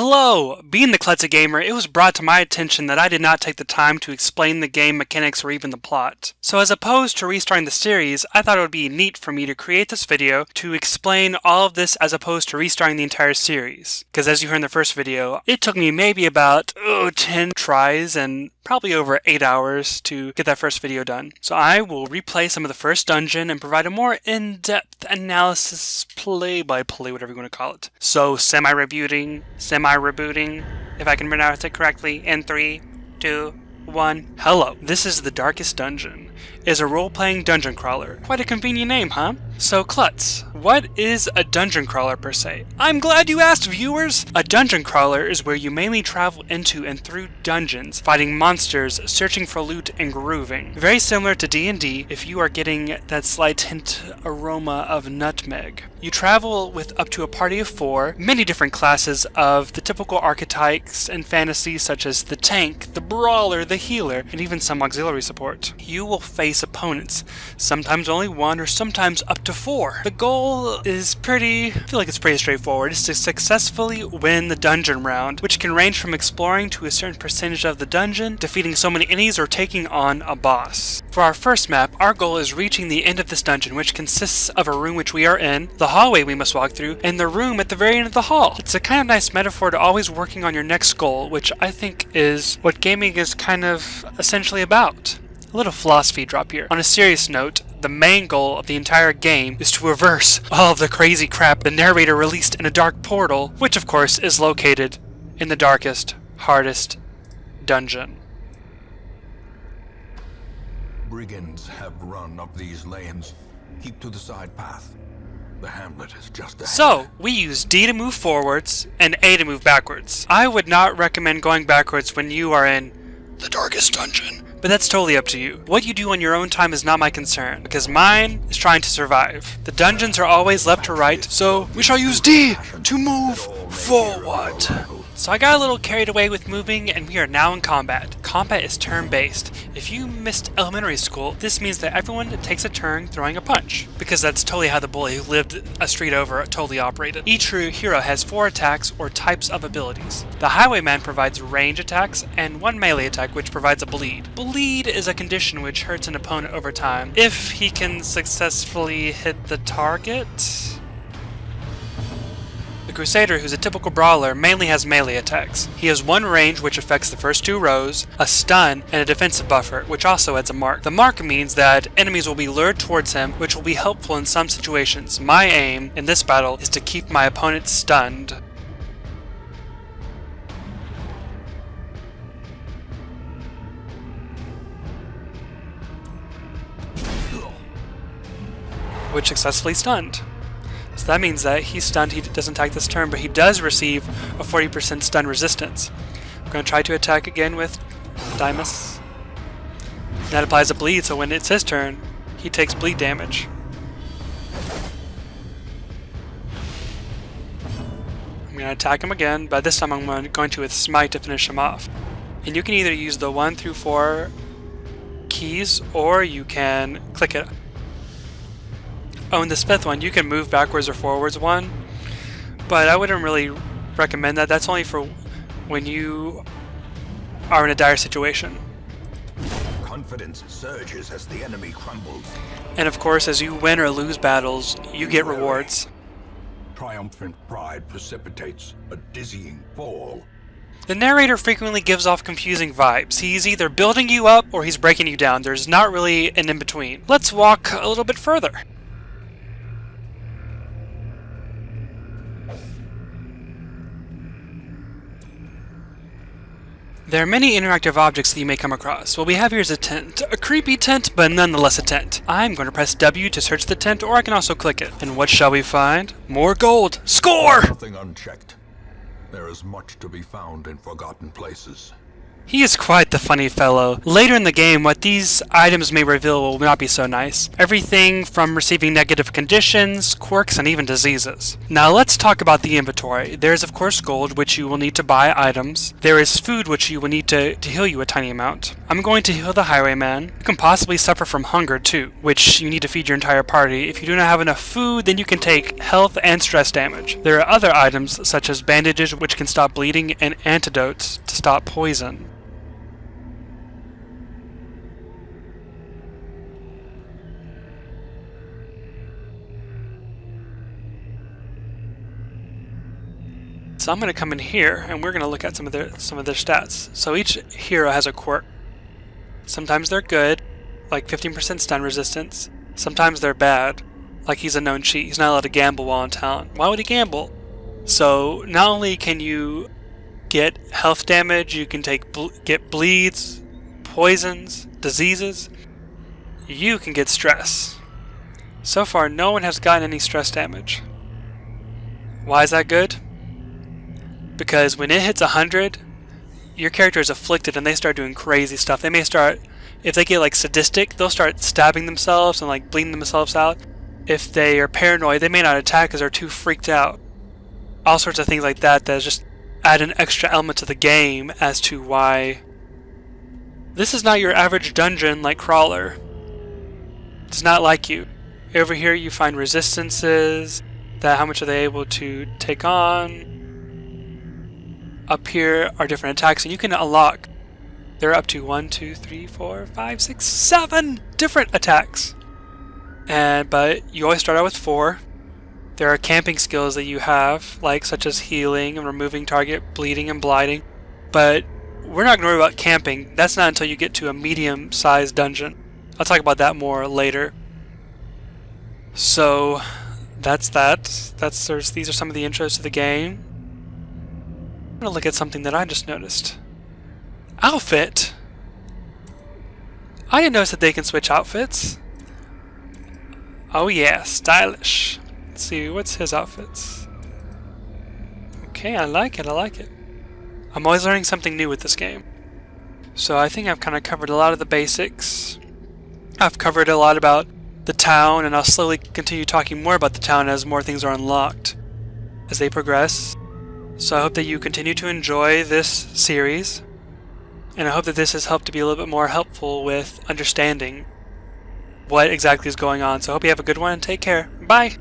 Hello! Being the ClutzyGamer, it was brought to my attention that I did not take the time to explain the game mechanics or even the plot. So as opposed to restarting the series, I thought it would be neat for me to create this video to explain all of this as opposed to restarting the entire series. Because as you heard in the first video, it took me maybe about 10 tries and probably over 8 hours to get that first video done. So I will replay some of the first dungeon and provide a more in-depth analysis, play-by-play, whatever you want to call it. So semi-rebooting, if I can pronounce it correctly, in 3, 2, 1. Hello, this is the Darkest Dungeon. It is a role-playing dungeon crawler. Quite a convenient name, huh? So Klutz, what is a dungeon crawler per se? I'm glad you asked, viewers! A dungeon crawler is where you mainly travel into and through dungeons, fighting monsters, searching for loot, and grooving. Very similar to D&D if you are getting that slight hint aroma of nutmeg. You travel with up to a party of 4, many different classes of the typical archetypes in fantasy such as the tank, the brawler, the healer, and even some auxiliary support. You will face opponents, sometimes only 1 or sometimes up to 4. The goal is I feel like it's pretty straightforward. It's to successfully win the dungeon round, which can range from exploring to a certain percentage of the dungeon, defeating so many enemies, or taking on a boss. For our first map, our goal is reaching the end of this dungeon, which consists of a room which we are in, the hallway we must walk through, and the room at the very end of the hall. It's a kind of nice metaphor to always working on your next goal, which I think is what gaming is kind of essentially about. A little philosophy drop here. On a serious note, the main goal of the entire game is to reverse all of the crazy crap the narrator released in a dark portal, which of course is located in the darkest, hardest dungeon. Brigands have run up these lanes. Keep to the side path. The hamlet is just ahead. So, we use D to move forwards and A to move backwards. I would not recommend going backwards when you are in the darkest dungeon, but that's totally up to you. What you do on your own time is not my concern, because mine is trying to survive. The dungeons are always left to right, so we shall use D to move forward. So I got a little carried away with moving, and we are now in combat. Combat is turn-based. If you missed elementary school, this means that everyone takes a turn throwing a punch, because that's totally how the bully who lived a street over totally operated. Each hero has 4 attacks or types of abilities. The Highwayman provides range attacks and 1 melee attack which provides a bleed. Bleed is a condition which hurts an opponent over time if he can successfully hit the target. The Crusader, who's a typical brawler, mainly has melee attacks. He has 1 range, which affects the first 2 rows, a stun, and a defensive buffer, which also adds a mark. The mark means that enemies will be lured towards him, which will be helpful in some situations. My aim in this battle is to keep my opponent stunned. Which successfully stunned. So that means that he's stunned, he doesn't attack this turn, but he does receive a 40% stun resistance. I'm going to try to attack again with Dymus. That applies a bleed, so when it's his turn, he takes bleed damage. I'm going to attack him again, but this time I'm going to with Smite to finish him off. And you can either use the 1 through 4 keys, or you can click it. Oh, and this 5th one, you can move backwards or forwards 1, but I wouldn't really recommend that. That's only for when you are in a dire situation. Confidence surges as the enemy crumbles. And of course, as you win or lose battles, you get rewards. Triumphant pride precipitates a dizzying fall. The narrator frequently gives off confusing vibes. He's either building you up or he's breaking you down. There's not really an in-between. Let's walk a little bit further. There are many interactive objects that you may come across. What we have here is a tent. A creepy tent, but nonetheless a tent. I'm going to press W to search the tent, or I can also click it. And what shall we find? More gold! Score! Nothing unchecked. There is much to be found in forgotten places. He is quite the funny fellow. Later in the game, what these items may reveal will not be so nice. Everything from receiving negative conditions, quirks, and even diseases. Now let's talk about the inventory. There is of course gold, which you will need to buy items. There is food, which you will need to heal you a tiny amount. I'm going to heal the highwayman. You can possibly suffer from hunger too, which you need to feed your entire party. If you do not have enough food, then you can take health and stress damage. There are other items such as bandages, which can stop bleeding, and antidotes to stop poison. So I'm going to come in here and we're going to look at some of their stats. So each hero has a quirk. Sometimes they're good, like 15% stun resistance. Sometimes they're bad, like he's a known cheat. He's not allowed to gamble while in town. Why would he gamble? So not only can you get health damage, you can get bleeds, poisons, diseases. You can get stress. So far, no one has gotten any stress damage. Why is that good? Because when it hits 100, your character is afflicted and they start doing crazy stuff. They may start, if they get like sadistic, they'll start stabbing themselves and like bleeding themselves out. If they are paranoid, they may not attack because they're too freaked out. All sorts of things like that that just add an extra element to the game as to why this is not your average dungeon like Crawler. It's not like you. Over here you find resistances, that how much are they able to take on. Up here are different attacks, and you can unlock. There are up to 1, 2, 3, 4, 5, 6, 7 different attacks. But you always start out with 4. There are camping skills that you have, like such as healing and removing target, bleeding and blinding. But we're not going to worry about camping. That's not until you get to a medium-sized dungeon. I'll talk about that more later. So that's that. These are some of the intros to the game. I'm going to look at something that I just noticed. Outfit! I didn't notice that they can switch outfits. Oh yeah, stylish. Let's see, what's his outfits? Okay, I like it. I'm always learning something new with this game. So I think I've kind of covered a lot of the basics. I've covered a lot about the town, and I'll slowly continue talking more about the town as more things are unlocked as they progress. So I hope that you continue to enjoy this series, and I hope that this has helped to be a little bit more helpful with understanding what exactly is going on. So I hope you have a good one and take care. Bye!